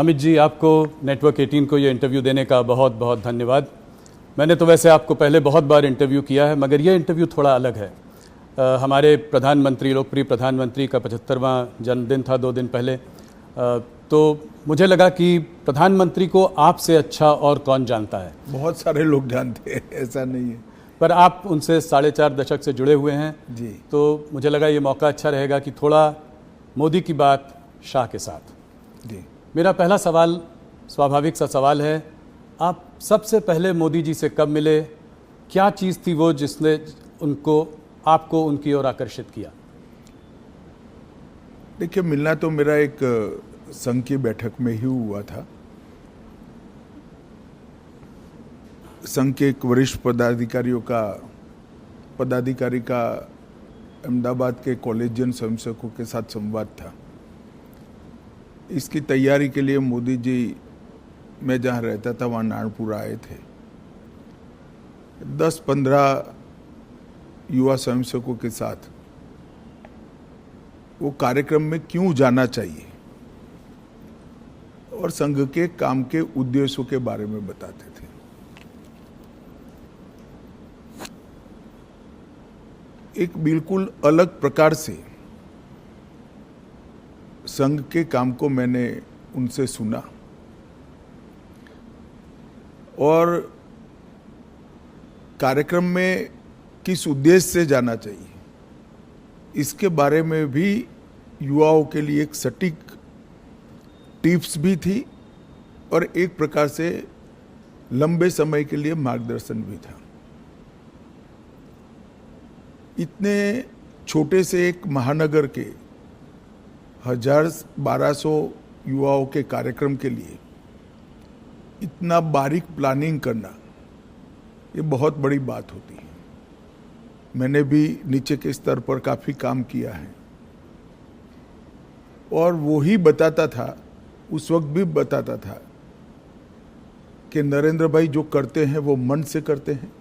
अमित जी, आपको नेटवर्क 18 को ये इंटरव्यू देने का बहुत बहुत धन्यवाद। मैंने तो वैसे आपको पहले बहुत बार इंटरव्यू किया है, मगर ये इंटरव्यू थोड़ा अलग है। हमारे प्रधानमंत्री, लोकप्रिय प्रधानमंत्री का 75वां जन्मदिन था 2 दिन पहले। तो मुझे लगा कि प्रधानमंत्री को आपसे अच्छा और कौन जानता है। बहुत सारे लोग जानते हैं, ऐसा नहीं है, पर आप उनसे 4.5 दशक से जुड़े हुए हैं जी। तो मुझे लगा ये मौका अच्छा रहेगा कि थोड़ा मोदी की बात शाह के साथ। जी, मेरा पहला सवाल स्वाभाविक सा सवाल है, आप सबसे पहले मोदी जी से कब मिले? क्या चीज़ थी वो जिसने आपको उनकी ओर आकर्षित किया? देखिए, मिलना तो मेरा एक संघ की बैठक में ही हुआ था। संघ के एक वरिष्ठ पदाधिकारी का अहमदाबाद के कॉलेजियन स्वयंसेवकों के साथ संवाद था। इसकी तैयारी के लिए मोदी जी, मैं जहाँ रहता था वहाँ नारनपुर आए थे। 10-15 युवा स्वयंसेवकों के साथ वो कार्यक्रम में क्यों जाना चाहिए और संघ के काम के उद्देश्यों के बारे में बताते थे। एक बिल्कुल अलग प्रकार से संघ के काम को मैंने उनसे सुना और कार्यक्रम में किस उद्देश्य से जाना चाहिए इसके बारे में भी युवाओं के लिए एक सटीक टिप्स भी थी और एक प्रकार से लंबे समय के लिए मार्गदर्शन भी था। इतने छोटे से एक महानगर के 1200 युवाओं के कार्यक्रम के लिए इतना बारीक प्लानिंग करना, ये बहुत बड़ी बात होती है। मैंने भी नीचे के स्तर पर काफ़ी काम किया है और वो ही बताता था, उस वक्त भी बताता था कि नरेंद्र भाई जो करते हैं वो मन से करते हैं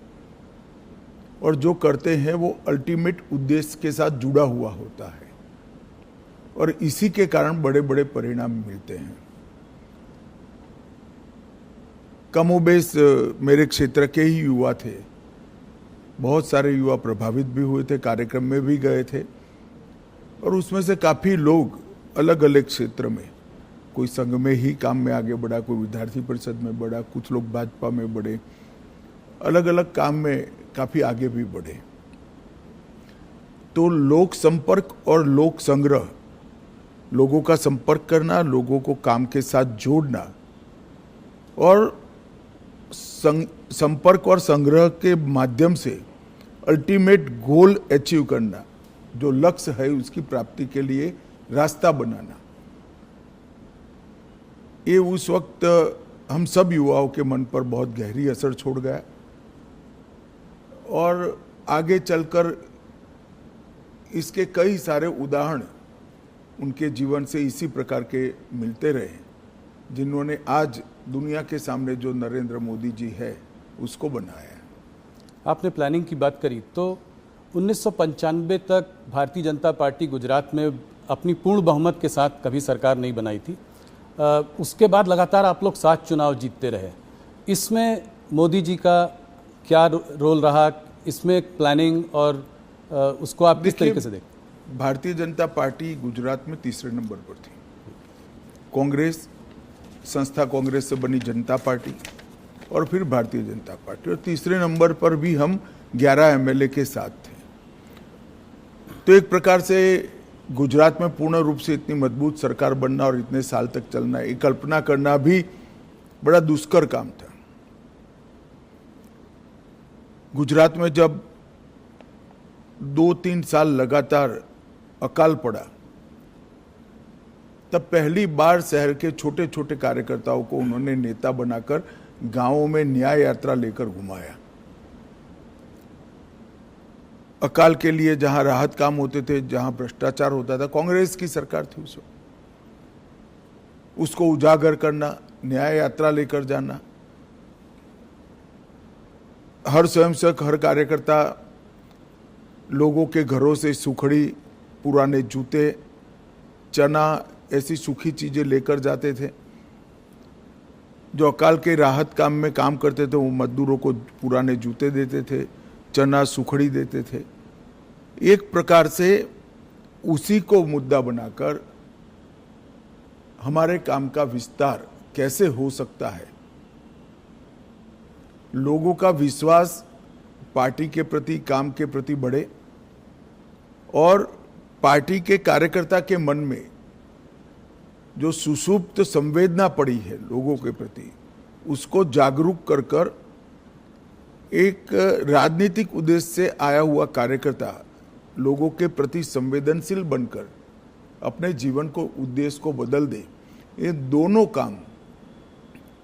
और जो करते हैं वो अल्टीमेट उद्देश्य के साथ जुड़ा हुआ होता है और इसी के कारण बड़े बड़े परिणाम मिलते हैं। कमोबेश मेरे क्षेत्र के ही युवा थे, बहुत सारे युवा प्रभावित भी हुए थे, कार्यक्रम में भी गए थे और उसमें से काफ़ी लोग अलग अलग क्षेत्र में, कोई संघ में ही काम में आगे बढ़ा, कोई विद्यार्थी परिषद में बढ़ा, कुछ लोग भाजपा में बढ़े, अलग अलग काम में काफ़ी आगे भी बढ़े। तो लोक संपर्क और लोक संग्रह, लोगों का संपर्क करना, लोगों को काम के साथ जोड़ना और संपर्क और संग्रह के माध्यम से अल्टीमेट गोल अचीव करना, जो लक्ष्य है उसकी प्राप्ति के लिए रास्ता बनाना, ये उस वक्त हम सब युवाओं के मन पर बहुत गहरी असर छोड़ गया और आगे चलकर इसके कई सारे उदाहरण उनके जीवन से इसी प्रकार के मिलते रहे, जिन्होंने आज दुनिया के सामने जो नरेंद्र मोदी जी है उसको बनाया। आपने प्लानिंग की बात करी तो 1995 तक भारतीय जनता पार्टी गुजरात में अपनी पूर्ण बहुमत के साथ कभी सरकार नहीं बनाई थी। उसके बाद लगातार आप लोग 7 चुनाव जीतते रहे। इसमें मोदी जी का क्या रोल रहा? इसमें प्लानिंग और उसको आप किस तरीके से देखते? भारतीय जनता पार्टी गुजरात में तीसरे नंबर पर थी। कांग्रेस, संस्था कांग्रेस से बनी जनता पार्टी और फिर भारतीय जनता पार्टी, और तीसरे नंबर पर भी हम 11 एमएलए के साथ थे। तो एक प्रकार से गुजरात में पूर्ण रूप से इतनी मजबूत सरकार बनना और इतने साल तक चलना, ये कल्पना करना भी बड़ा दुष्कर काम था। गुजरात में जब 2-3 साल लगातार अकाल पड़ा, तब पहली बार शहर के छोटे छोटे कार्यकर्ताओं को उन्होंने नेता बनाकर गांवों में न्याय यात्रा लेकर घुमाया। अकाल के लिए जहां राहत काम होते थे, जहां भ्रष्टाचार होता था, कांग्रेस की सरकार थी उस वक्त, उसको उजागर करना, न्याय यात्रा लेकर जाना। हर स्वयंसेवक, हर कार्यकर्ता लोगों के घरों से सुखड़ी, पुराने जूते, चना, ऐसी सूखी चीजें लेकर जाते थे जो अकाल के राहत काम में काम करते थे वो मजदूरों को पुराने जूते देते थे, चना सुखड़ी देते थे। एक प्रकार से उसी को मुद्दा बनाकर हमारे काम का विस्तार कैसे हो सकता है, लोगों का विश्वास पार्टी के प्रति, काम के प्रति बढ़े और पार्टी के कार्यकर्ता के मन में जो सुषुप्त संवेदना पड़ी है लोगों के प्रति, उसको जागरूक कर कर एक राजनीतिक उद्देश्य से आया हुआ कार्यकर्ता लोगों के प्रति संवेदनशील बनकर अपने जीवन को, उद्देश्य को बदल दे। ये दोनों काम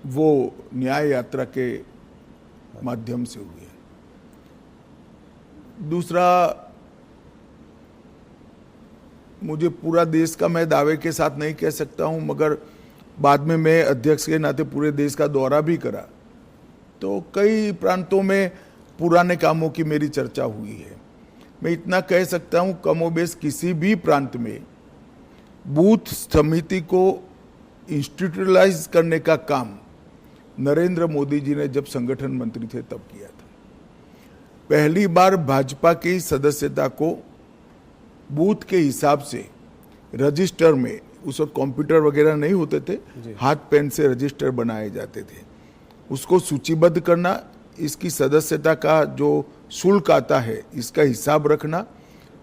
वो न्याय यात्रा के माध्यम से हुए। दूसरा, मुझे पूरा देश का मैं दावे के साथ नहीं कह सकता हूं, मगर बाद में मैं अध्यक्ष के नाते पूरे देश का दौरा भी करा, तो कई प्रांतों में पुराने कामों की मेरी चर्चा हुई है। मैं इतना कह सकता हूं, कमोबेश किसी भी प्रांत में बूथ समिति को इंस्टीट्यूशनलाइज करने का काम नरेंद्र मोदी जी ने जब संगठन मंत्री थे तब किया था। पहली बार भाजपा की सदस्यता को बूथ के हिसाब से रजिस्टर में, उस वक्त कंप्यूटर वगैरह नहीं होते थे, हाथ पेन से रजिस्टर बनाए जाते थे, उसको सूचीबद्ध करना, इसकी सदस्यता का जो शुल्क आता है इसका हिसाब रखना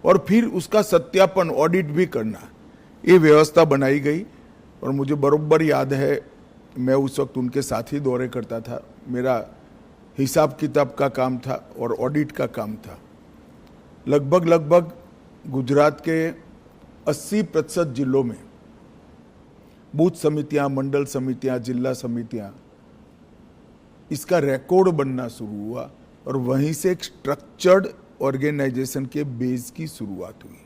और फिर उसका सत्यापन, ऑडिट भी करना, ये व्यवस्था बनाई गई। और मुझे बरोबर याद है, मैं उस वक्त उनके साथ ही दौरे करता था, मेरा हिसाब किताब का काम था और ऑडिट का काम था। लगभग गुजरात के 80% जिलों में बूथ समितियां, मंडल समितियां, जिला समितियां, इसका रिकॉर्ड बनना शुरू हुआ और वहीं से एक स्ट्रक्चर्ड ऑर्गेनाइजेशन के बेस की शुरुआत हुई।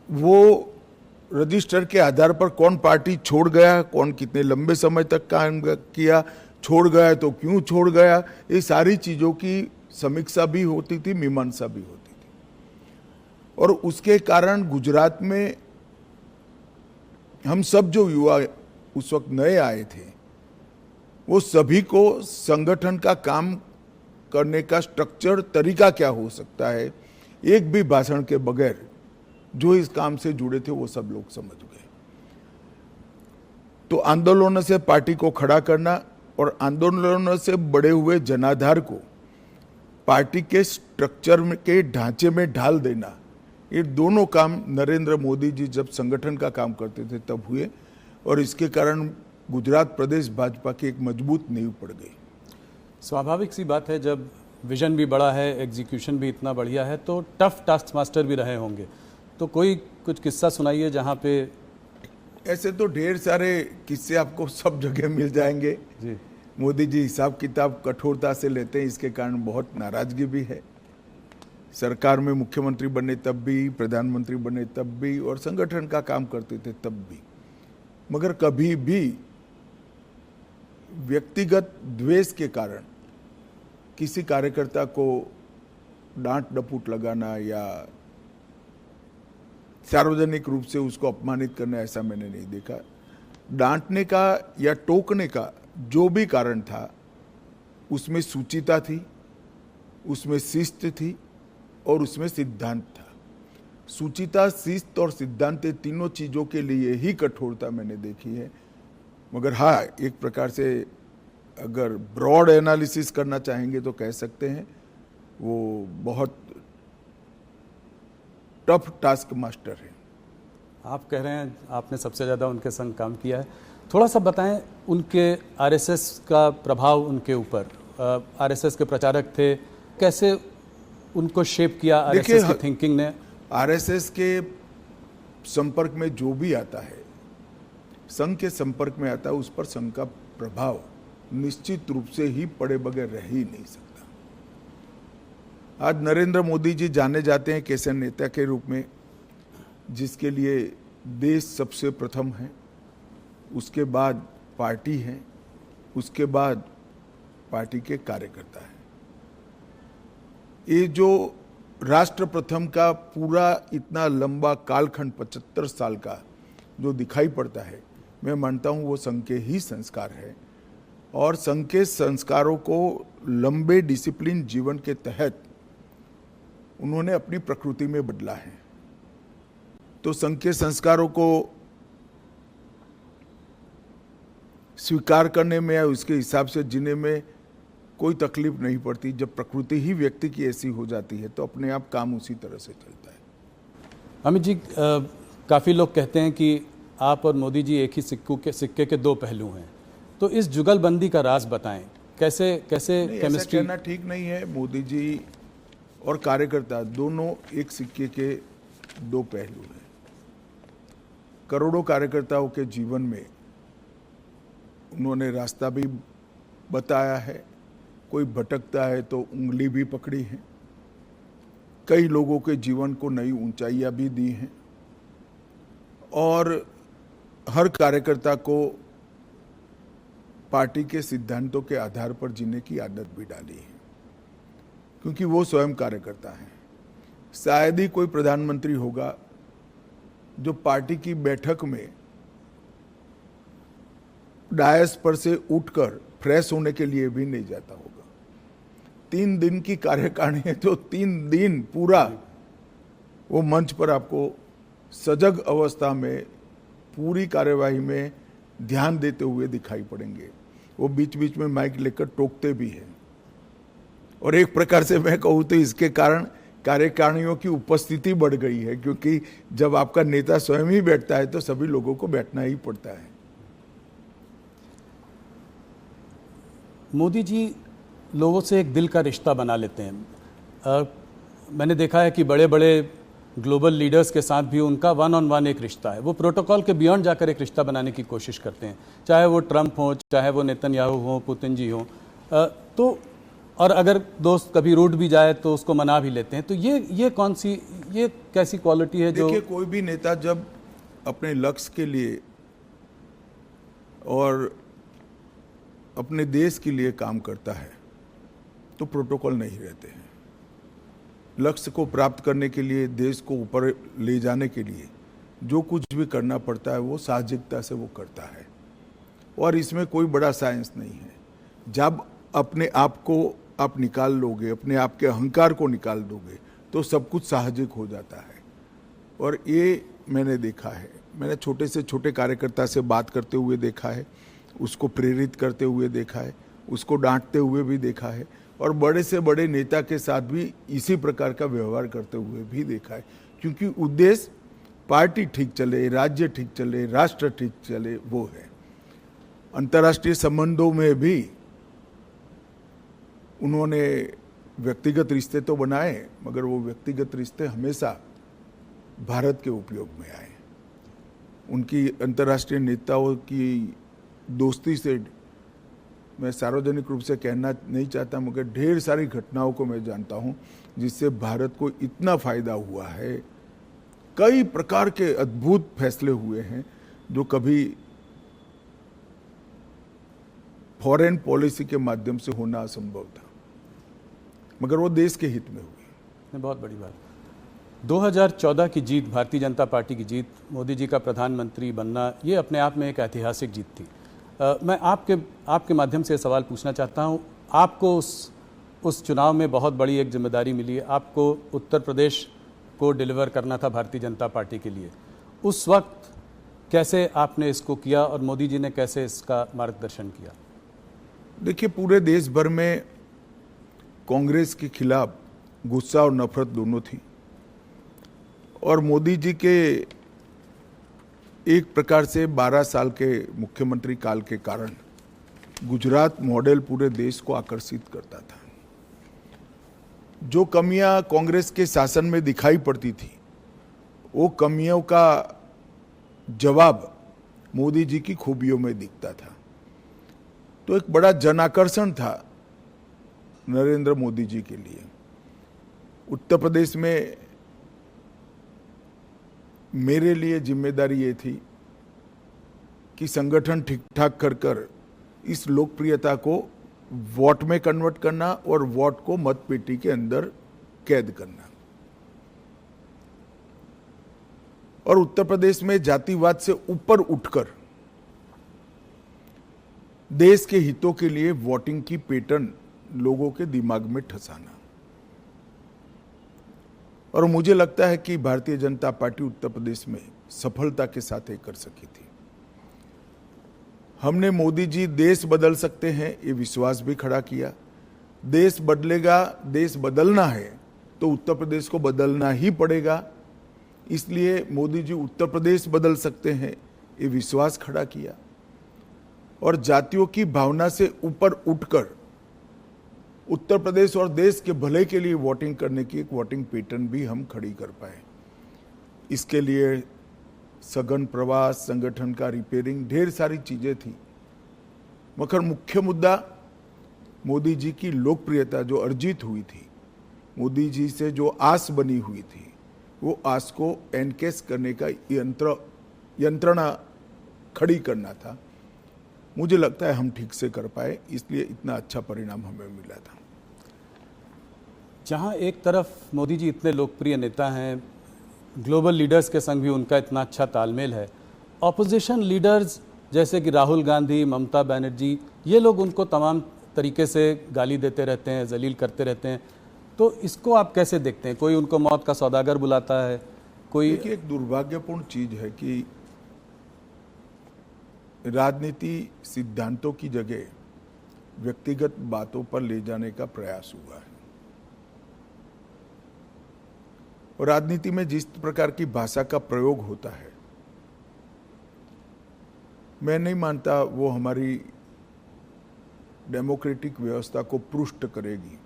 वो रजिस्टर के आधार पर कौन पार्टी छोड़ गया, कौन कितने लंबे समय तक काम किया, छोड़ गया तो क्यों छोड़ गया, ये सारी चीज़ों की समीक्षा भी होती थी, मीमांसा भी होती थी। और उसके कारण गुजरात में हम सब जो युवा उस वक्त नए आए थे, वो सभी को संगठन का काम करने का स्ट्रक्चर, तरीका क्या हो सकता है, एक भी भाषण के बगैर जो इस काम से जुड़े थे वो सब लोग समझ गए। तो आंदोलनों से पार्टी को खड़ा करना और आंदोलनों से बड़े हुए जनाधार को पार्टी के स्ट्रक्चर के ढांचे में ढाल देना, ये दोनों काम नरेंद्र मोदी जी जब संगठन का काम करते थे तब हुए और इसके कारण गुजरात प्रदेश भाजपा की एक मजबूत नींव पड़ गई। स्वाभाविक सी बात है, जब विजन भी बड़ा है, एग्जीक्यूशन भी इतना बढ़िया है, तो टफ टास्क मास्टर भी रहे होंगे। तो कुछ किस्सा सुनाइए जहाँ पे। ऐसे तो ढेर सारे किस्से आपको सब जगह मिल जाएंगे जी। मोदी जी हिसाब किताब कठोरता से लेते हैं, इसके कारण बहुत नाराजगी भी है। सरकार में मुख्यमंत्री बने तब भी, प्रधानमंत्री बने तब भी और संगठन का काम करते थे तब भी, मगर कभी भी व्यक्तिगत द्वेष के कारण किसी कार्यकर्ता को डांट डपूट लगाना या सार्वजनिक रूप से उसको अपमानित करना, ऐसा मैंने नहीं देखा। डांटने का या टोकने का जो भी कारण था, उसमें सूचिता थी, उसमें शिस्त थी और उसमें सिद्धांत था। सूचिता, शिस्त और सिद्धांत, तीनों चीज़ों के लिए ही कठोरता मैंने देखी है। मगर हाँ, एक प्रकार से अगर ब्रॉड एनालिसिस करना चाहेंगे तो कह सकते हैं वो बहुत टफ टास्क मास्टर है। आप कह रहे हैं आपने सबसे ज़्यादा उनके संग काम किया है, थोड़ा सा बताएं उनके आरएसएस का प्रभाव उनके ऊपर। आरएसएस के प्रचारक थे, कैसे उनको शेप किया आरएसएस की थिंकिंग ने? आरएसएस के संपर्क में जो भी आता है, संघ के संपर्क में आता है, उस पर संघ का प्रभाव निश्चित रूप से ही पड़े बगैर रह ही नहीं सकता। आज नरेंद्र मोदी जी जाने जाते हैं कैसे नेता के रूप में, जिसके लिए देश सबसे प्रथम है, उसके बाद पार्टी है, उसके बाद पार्टी के कार्यकर्ता है। ये जो राष्ट्र प्रथम का पूरा इतना लंबा कालखंड 75 साल का जो दिखाई पड़ता है, मैं मानता हूं वो संघ के ही संस्कार है और संघ के संस्कारों को लंबे डिसिप्लिन जीवन के तहत उन्होंने अपनी प्रकृति में बदला है। तो संघ के संस्कारों को स्वीकार करने में या उसके हिसाब से जीने में कोई तकलीफ नहीं पड़ती। जब प्रकृति ही व्यक्ति की ऐसी हो जाती है तो अपने आप काम उसी तरह से चलता है। अमित जी, काफ़ी लोग कहते हैं कि आप और मोदी जी एक ही सिक्के के दो पहलू हैं, तो इस जुगलबंदी का राज बताएं। कैसे केमिस्ट्री? कहना ठीक नहीं है। मोदी जी और कार्यकर्ता दोनों एक सिक्के के दो पहलू हैं। करोड़ों कार्यकर्ताओं के जीवन में उन्होंने रास्ता भी बताया है, कोई भटकता है तो उंगली भी पकड़ी है, कई लोगों के जीवन को नई ऊंचाइयां भी दी हैं और हर कार्यकर्ता को पार्टी के सिद्धांतों के आधार पर जीने की आदत भी डाली है, क्योंकि वो स्वयं कार्यकर्ता हैं। शायद ही कोई प्रधानमंत्री होगा जो पार्टी की बैठक में डायस पर से उठकर फ्रेश होने के लिए भी नहीं जाता होगा। 3 दिन की कार्यकारिणी है तो 3 दिन पूरा वो मंच पर आपको सजग अवस्था में पूरी कार्यवाही में ध्यान देते हुए दिखाई पड़ेंगे। वो बीच बीच में माइक लेकर टोकते भी हैं और एक प्रकार से मैं कहूँ तो इसके कारण कार्यकारिणियों की उपस्थिति बढ़ गई है, क्योंकि जब आपका नेता स्वयं ही बैठता है तो सभी लोगों को बैठना ही पड़ता है। मोदी जी लोगों से एक दिल का रिश्ता बना लेते हैं। मैंने देखा है कि बड़े बड़े ग्लोबल लीडर्स के साथ भी उनका 1-on-1 एक रिश्ता है। वो प्रोटोकॉल के बियॉन्ड जाकर एक रिश्ता बनाने की कोशिश करते हैं, चाहे वो ट्रंप हो, चाहे वो नेतन्याहू हो, पुतिन जी हो। तो और अगर दोस्त कभी रूठ भी जाए तो उसको मना भी लेते हैं। तो ये कैसी क्वालिटी है जो? देखिए, कोई भी नेता जब अपने लक्ष्य के लिए और अपने देश के लिए काम करता है तो प्रोटोकॉल नहीं रहते हैं। लक्ष्य को प्राप्त करने के लिए, देश को ऊपर ले जाने के लिए जो कुछ भी करना पड़ता है वो साहसिकता से वो करता है और इसमें कोई बड़ा साइंस नहीं है। जब अपने आप को आप निकाल लोगे, अपने आप के अहंकार को निकाल दोगे तो सब कुछ साहसिक हो जाता है। और ये मैंने देखा है। मैंने छोटे से छोटे कार्यकर्ता से बात करते हुए देखा है, उसको प्रेरित करते हुए देखा है, उसको डांटते हुए भी देखा है और बड़े से बड़े नेता के साथ भी इसी प्रकार का व्यवहार करते हुए भी देखा है, क्योंकि उद्देश्य पार्टी ठीक चले, राज्य ठीक चले, राष्ट्र ठीक चले, वो है। अंतर्राष्ट्रीय संबंधों में भी उन्होंने व्यक्तिगत रिश्ते तो बनाए, मगर वो व्यक्तिगत रिश्ते हमेशा भारत के उपयोग में आए। उनकी अंतर्राष्ट्रीय नेताओं की दोस्ती से मैं सार्वजनिक रूप से कहना नहीं चाहता, मगर ढेर सारी घटनाओं को मैं जानता हूं जिससे भारत को इतना फायदा हुआ है। कई प्रकार के अद्भुत फैसले हुए हैं जो कभी फॉरेन पॉलिसी के माध्यम से होना असंभव था, मगर वो देश के हित में हुई। बहुत बड़ी बात। 2014 की जीत, भारतीय जनता पार्टी की जीत, मोदी जी का प्रधानमंत्री बनना, ये अपने आप में एक ऐतिहासिक जीत थी। मैं आपके माध्यम से सवाल पूछना चाहता हूँ। आपको उस चुनाव में बहुत बड़ी एक जिम्मेदारी मिली है। आपको उत्तर प्रदेश को डिलीवर करना था भारतीय जनता पार्टी के लिए। उस वक्त कैसे आपने इसको किया और मोदी जी ने कैसे इसका मार्गदर्शन किया? देखिए, पूरे देश भर में कांग्रेस के खिलाफ गुस्सा और नफरत दोनों थी और मोदी जी के एक प्रकार से 12 साल के मुख्यमंत्री काल के कारण गुजरात मॉडल पूरे देश को आकर्षित करता था। जो कमियां कांग्रेस के शासन में दिखाई पड़ती थी, वो कमियों का जवाब मोदी जी की खूबियों में दिखता था। तो एक बड़ा जनाकर्षण था नरेंद्र मोदी जी के लिए। उत्तर प्रदेश में मेरे लिए जिम्मेदारी ये थी कि संगठन ठीक ठाक कर इस लोकप्रियता को वोट में कन्वर्ट करना और वोट को मतपेटी के अंदर कैद करना। और उत्तर प्रदेश में जातिवाद से ऊपर उठकर देश के हितों के लिए वोटिंग की पैटर्न लोगों के दिमाग में ठसाना। और मुझे लगता है कि भारतीय जनता पार्टी उत्तर प्रदेश में सफलता के साथ ये कर सकी थी। हमने मोदी जी देश बदल सकते हैं ये विश्वास भी खड़ा किया। देश बदलेगा, देश बदलना है तो उत्तर प्रदेश को बदलना ही पड़ेगा, इसलिए मोदी जी उत्तर प्रदेश बदल सकते हैं ये विश्वास खड़ा किया। और जातियों की भावना से ऊपर उठकर उत्तर प्रदेश और देश के भले के लिए वोटिंग करने की एक वोटिंग पैटर्न भी हम खड़ी कर पाए। इसके लिए सघन प्रवास, संगठन का रिपेयरिंग, ढेर सारी चीजें थी, मगर मुख्य मुद्दा मोदी जी की लोकप्रियता जो अर्जित हुई थी, मोदी जी से जो आस बनी हुई थी, वो आस को एनकेस करने का यंत्रणा खड़ी करना था। मुझे लगता है हम ठीक से कर पाए, इसलिए इतना अच्छा परिणाम हमें मिला था। जहां एक तरफ मोदी जी इतने लोकप्रिय नेता हैं, ग्लोबल लीडर्स के संग भी उनका इतना अच्छा तालमेल है, ऑपोजिशन लीडर्स जैसे कि राहुल गांधी, ममता बनर्जी, ये लोग उनको तमाम तरीके से गाली देते रहते हैं, जलील करते रहते हैं, तो इसको आप कैसे देखते हैं? कोई उनको मौत का सौदागर बुलाता है, कोई। देखिए, एक दुर्भाग्यपूर्ण चीज है कि राजनीति सिद्धांतों की जगह व्यक्तिगत बातों पर ले जाने का प्रयास हुआ है। और राजनीति में जिस प्रकार की भाषा का प्रयोग होता है, मैं नहीं मानता वो हमारी डेमोक्रेटिक व्यवस्था को पुष्ट करेगी।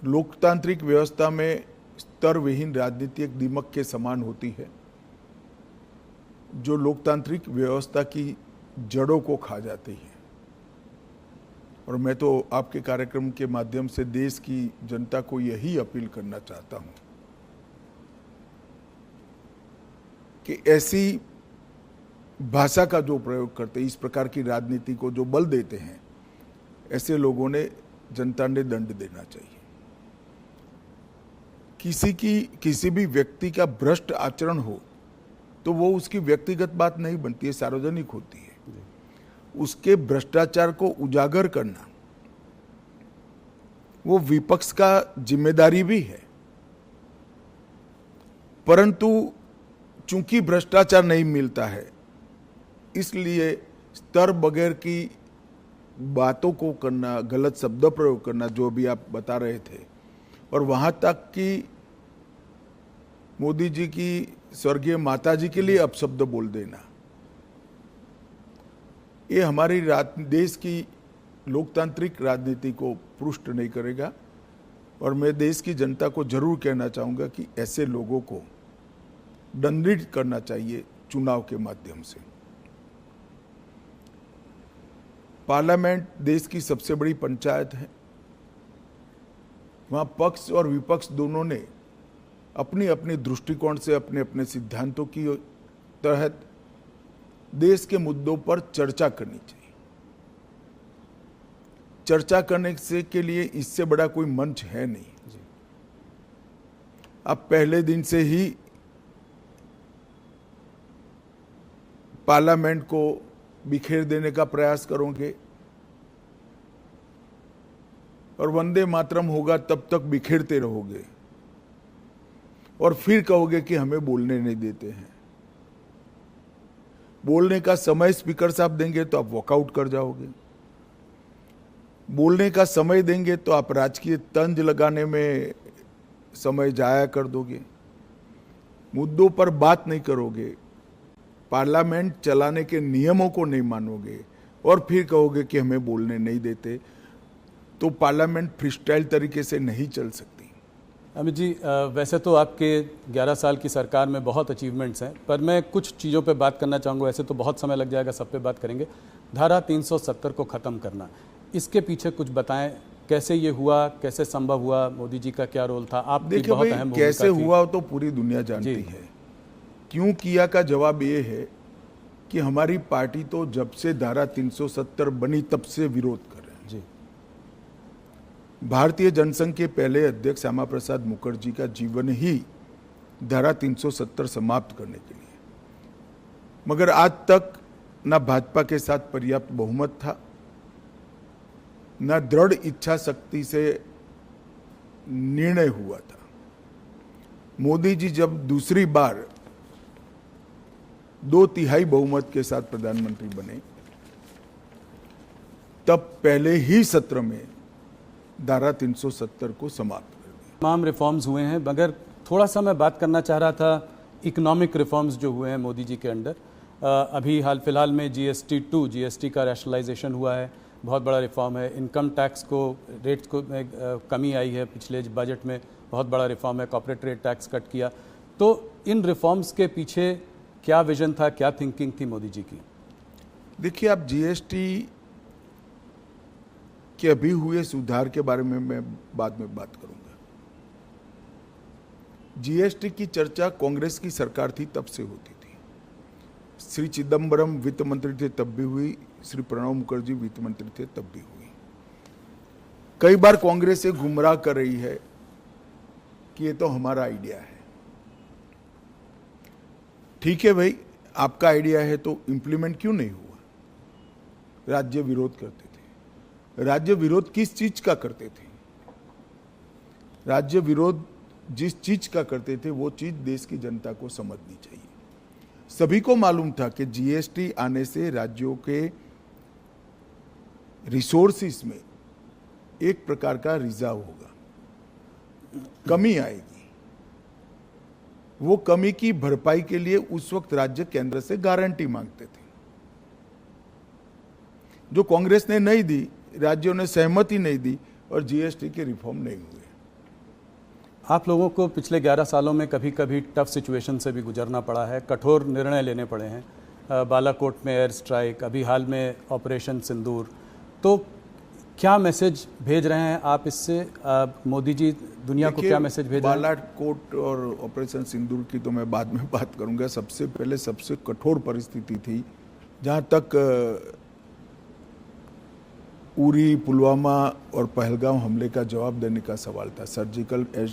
लोकतांत्रिक व्यवस्था में स्तर विहीन राजनीति एक दीमक के समान होती है, जो लोकतांत्रिक व्यवस्था की जड़ों को खा जाती है। और मैं तो आपके कार्यक्रम के माध्यम से देश की जनता को यही अपील करना चाहता हूं कि ऐसी भाषा का जो प्रयोग करते, इस प्रकार की राजनीति को जो बल देते हैं, ऐसे लोगों ने, जनता ने दंड देना चाहिए। किसी भी व्यक्ति का भ्रष्ट आचरण हो तो वो उसकी व्यक्तिगत बात नहीं बनती है, सार्वजनिक होती है। उसके भ्रष्टाचार को उजागर करना वो विपक्ष का जिम्मेदारी भी है, परंतु चूंकि भ्रष्टाचार नहीं मिलता है, इसलिए स्तर बगैर की बातों को करना, गलत शब्द प्रयोग करना, जो भी आप बता रहे थे, और वहां तक कि मोदी जी की स्वर्गीय माता जी के लिए अपशब्द बोल देना, ये हमारी देश की लोकतांत्रिक राजनीति को पुष्ट नहीं करेगा। और मैं देश की जनता को जरूर कहना चाहूंगा कि ऐसे लोगों को दंडित करना चाहिए चुनाव के माध्यम से। पार्लियामेंट देश की सबसे बड़ी पंचायत है, वहां पक्ष और विपक्ष दोनों ने अपनी अपनी दृष्टिकोण से, अपने अपने सिद्धांतों की तहत देश के मुद्दों पर चर्चा करनी चाहिए। चर्चा करने से के लिए इससे बड़ा कोई मंच है नहीं। आप पहले दिन से ही पार्लियामेंट को बिखेर देने का प्रयास करोगे और वंदे मातरम होगा तब तक बिखेरते रहोगे, और फिर कहोगे कि हमें बोलने नहीं देते हैं। बोलने का समय स्पीकर साहब देंगे तो आप वॉकआउट कर जाओगे, बोलने का समय देंगे तो आप राजकीय तंज लगाने में समय जाया कर दोगे, मुद्दों पर बात नहीं करोगे, पार्लियामेंट चलाने के नियमों को नहीं मानोगे, और फिर कहोगे कि हमें बोलने नहीं देते, तो पार्लियामेंट फ्रीस्टाइल तरीके से नहीं चल सकती। अमित जी, वैसे तो आपके 11 साल की सरकार में बहुत अचीवमेंट्स हैं, पर मैं कुछ चीज़ों पे बात करना चाहूँगा। वैसे तो बहुत समय लग जाएगा, सब पे बात करेंगे। धारा 370 को ख़त्म करना, इसके पीछे कुछ बताएं, कैसे ये हुआ, कैसे संभव हुआ, मोदी जी का क्या रोल था? आप देखिए भाई, कैसे हुआ तो पूरी दुनिया जानती है। क्यों किया का जवाब ये है कि हमारी पार्टी तो जब से धारा 370 बनी तब से विरोध कर रहे हैं। भारतीय जनसंघ के पहले अध्यक्ष श्यामा प्रसाद मुखर्जी का जीवन ही धारा 370 समाप्त करने के लिए, मगर आज तक न भाजपा के साथ पर्याप्त बहुमत था, न दृढ़ इच्छा शक्ति से निर्णय हुआ था। मोदी जी जब दूसरी बार 2/3 बहुमत के साथ प्रधानमंत्री बने, तब पहले ही सत्र में धारा 370 को समाप्त कर दिया। तमाम रिफॉर्म्स हुए हैं, मगर थोड़ा सा मैं बात करना चाह रहा था इकोनॉमिक रिफॉर्म्स जो हुए हैं मोदी जी के अंडर। अभी हाल फिलहाल में जीएसटी का रैशनलाइजेशन हुआ है, बहुत बड़ा रिफॉर्म है। इनकम टैक्स को रेट्स को कमी आई है, पिछले बजट में बहुत बड़ा रिफॉर्म है। कॉर्पोरेट रेट टैक्स कट किया। तो इन रिफॉर्म्स के पीछे क्या विजन था, क्या थिंकिंग थी मोदी जी की? देखिए, आप जीएसटी के अभी हुए सुधार के बारे में मैं बाद में बात करूंगा। जीएसटी की चर्चा कांग्रेस की सरकार थी तब से होती थी। श्री चिदम्बरम वित्त मंत्री थे तब भी हुई, श्री प्रणब मुखर्जी वित्त मंत्री थे तब भी हुई। कई बार कांग्रेस से गुमराह कर रही है कि ये तो हमारा आइडिया है। ठीक है भाई, आपका आइडिया है तो इंप्लीमेंट क्यों नहीं हुआ? राज्य विरोध करते थे। राज्य विरोध किस चीज का करते थे? राज्य विरोध जिस चीज का करते थे वो चीज देश की जनता को समझनी चाहिए। सभी को मालूम था कि जीएसटी आने से राज्यों के रिसोर्सेस में एक प्रकार का रिजार्व होगा, कमी आएगी। वो कमी की भरपाई के लिए उस वक्त राज्य केंद्र से गारंटी मांगते थे, जो कांग्रेस ने नहीं दी, राज्यों ने सहमति नहीं दी और जीएसटी के रिफॉर्म नहीं हुए। आप लोगों को पिछले 11 सालों में कभी कभी टफ सिचुएशन से भी गुजरना पड़ा है, कठोर निर्णय लेने पड़े हैं। बालाकोट में एयर स्ट्राइक, अभी हाल में ऑपरेशन सिंदूर। तो क्या मैसेज भेज रहे हैं आप इससे? मोदी जी दुनिया को क्या मैसेज भेज रहे हैं? बालाकोट और ऑपरेशन सिंदूर की तो मैं बाद में बात करूंगा। सबसे पहले सबसे कठोर परिस्थिति थी जहां तक उरी, पुलवामा और पहलगाम हमले का जवाब देने का सवाल था। सर्जिकल एयर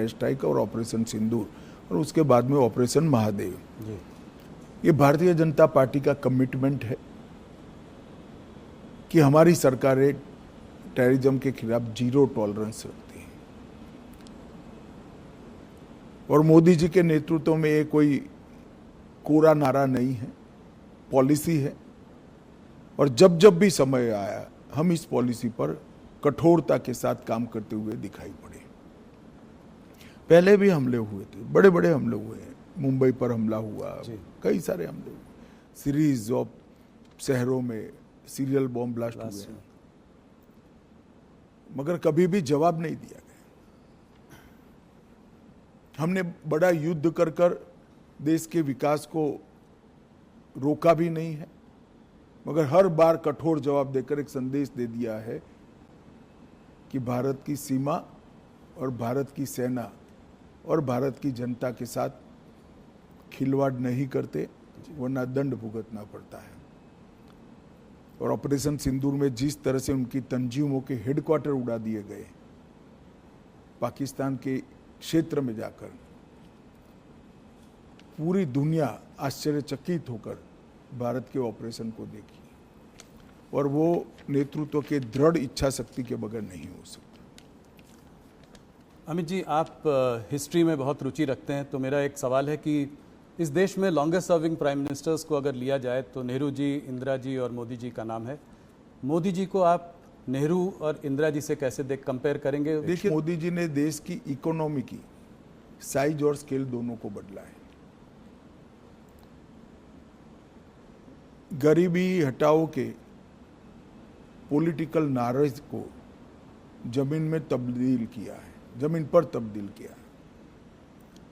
स्ट्राइक और ऑपरेशन सिंदूर, और उसके बाद में ऑपरेशन महादेव। ये भारतीय जनता पार्टी का कमिटमेंट है कि हमारी सरकारें टेररिज्म के खिलाफ जीरो टॉलरेंस रखती है। और मोदी जी के नेतृत्व में ये कोई कोरा नारा नहीं है, पॉलिसी है। और जब जब भी समय आया हम इस पॉलिसी पर कठोरता के साथ काम करते हुए दिखाई पड़े। पहले भी हमले हुए थे, बड़े बड़े हमले हुए हैं। मुंबई पर हमला हुआ, कई सारे हमले हुए, सीरीज ऑफ शहरों में सीरियल बॉम्ब ब्लास्ट हुए हैं, मगर कभी भी जवाब नहीं दिया गया। हमने बड़ा युद्ध कर कर देश के विकास को रोका भी नहीं है, मगर हर बार कठोर जवाब देकर एक संदेश दे दिया है कि भारत की सीमा और भारत की सेना और भारत की जनता के साथ खिलवाड़ नहीं करते, वरना दंड भुगतना पड़ता है। और ऑपरेशन सिंदूर में जिस तरह से उनकी तंजीमों के हेडक्वार्टर उड़ा दिए गए, पाकिस्तान के क्षेत्र में जाकर, पूरी दुनिया आश्चर्यचकित होकर भारत के ऑपरेशन को देखी। और वो नेतृत्व के दृढ़ इच्छा शक्ति के बगैर नहीं हो सकता। अमित जी, आप हिस्ट्री में बहुत रुचि रखते हैं, तो मेरा एक सवाल है कि इस देश में लॉन्गेस्ट सर्विंग प्राइम मिनिस्टर्स को अगर लिया जाए तो नेहरू जी, इंदिरा जी और मोदी जी का नाम है। मोदी जी को आप नेहरू और इंदिरा जी से कैसे कंपेयर करेंगे? देखिए, मोदी जी ने देश की इकोनॉमी की साइज और स्केल दोनों को बदला है। गरीबी हटाओ के पॉलिटिकल नारेज को जमीन में तब्दील किया है, जमीन पर तब्दील किया है।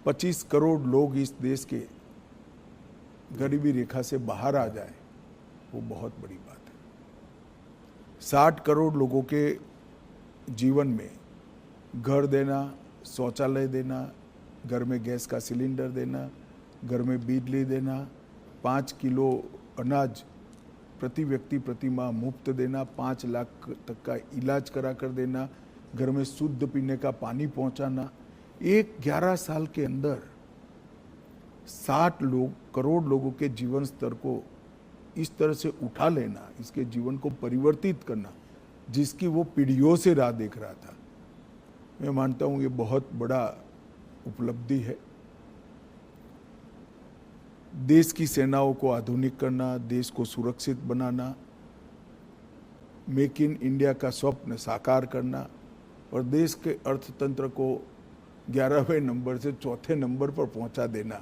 25 करोड़ लोग इस देश के गरीबी रेखा से बाहर आ जाए, वो बहुत बड़ी बात है। 60 करोड़ लोगों के जीवन में घर देना, शौचालय देना, घर में गैस का सिलेंडर देना, घर में बिजली देना, 5 किलो अनाज प्रति व्यक्ति प्रति माह मुफ्त देना, 5 लाख तक का इलाज करा कर देना, घर में शुद्ध पीने का पानी पहुंचाना। एक 11 साल के अंदर 60 करोड़ लोगों के जीवन स्तर को इस तरह से उठा लेना, इसके जीवन को परिवर्तित करना, जिसकी वो पीढ़ियों से राह देख रहा था, मैं मानता हूँ ये बहुत बड़ा उपलब्धि है। देश की सेनाओं को आधुनिक करना, देश को सुरक्षित बनाना, मेक इन इंडिया का स्वप्न साकार करना और देश के अर्थतंत्र को 11वें नंबर से 4थे नंबर पर पहुंचा देना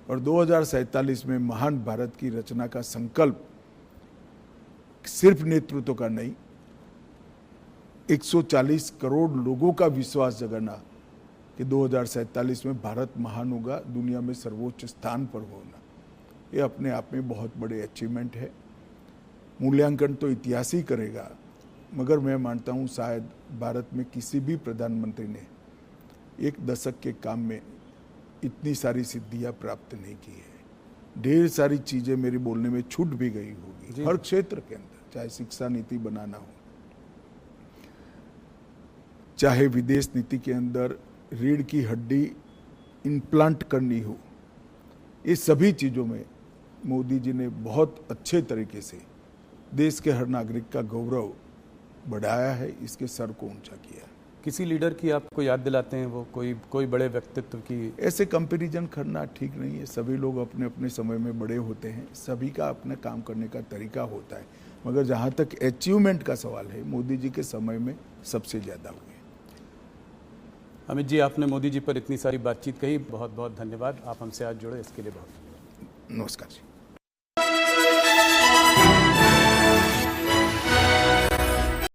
और 2047 में महान भारत की रचना का संकल्प सिर्फ नेतृत्व का नहीं, 140 करोड़ लोगों का विश्वास जगाना कि 2047 में भारत महान होगा, दुनिया में सर्वोच्च स्थान पर होना, ये अपने आप में बहुत बड़े अचीवमेंट है। मूल्यांकन तो इतिहास ही करेगा, मगर मैं मानता हूँ शायद भारत में किसी भी प्रधानमंत्री ने एक दशक के काम में इतनी सारी सिद्धियां प्राप्त नहीं की है। ढेर सारी चीजें मेरी बोलने में छूट भी गई होगी हर क्षेत्र के अंदर, चाहे शिक्षा नीति बनाना हो, चाहे विदेश नीति के अंदर रीढ़ की हड्डी इम्प्लांट करनी हो, ये सभी चीजों में मोदी जी ने बहुत अच्छे तरीके से देश के हर नागरिक का गौरव बढ़ाया है, इसके सर को ऊंचा किया है। किसी लीडर की आपको याद दिलाते हैं वो, कोई बड़े व्यक्तित्व की? ऐसे कंपैरिजन करना ठीक नहीं है। सभी लोग अपने अपने समय में बड़े होते हैं, सभी का अपना काम करने का तरीका होता है, मगर जहाँ तक अचीवमेंट का सवाल है, मोदी जी के समय में सबसे ज़्यादा हुए। अमित जी, आपने मोदी जी पर इतनी सारी बातचीत कही, बहुत बहुत धन्यवाद। आप हमसे आज जुड़े इसके लिए बहुत नमस्कार जी।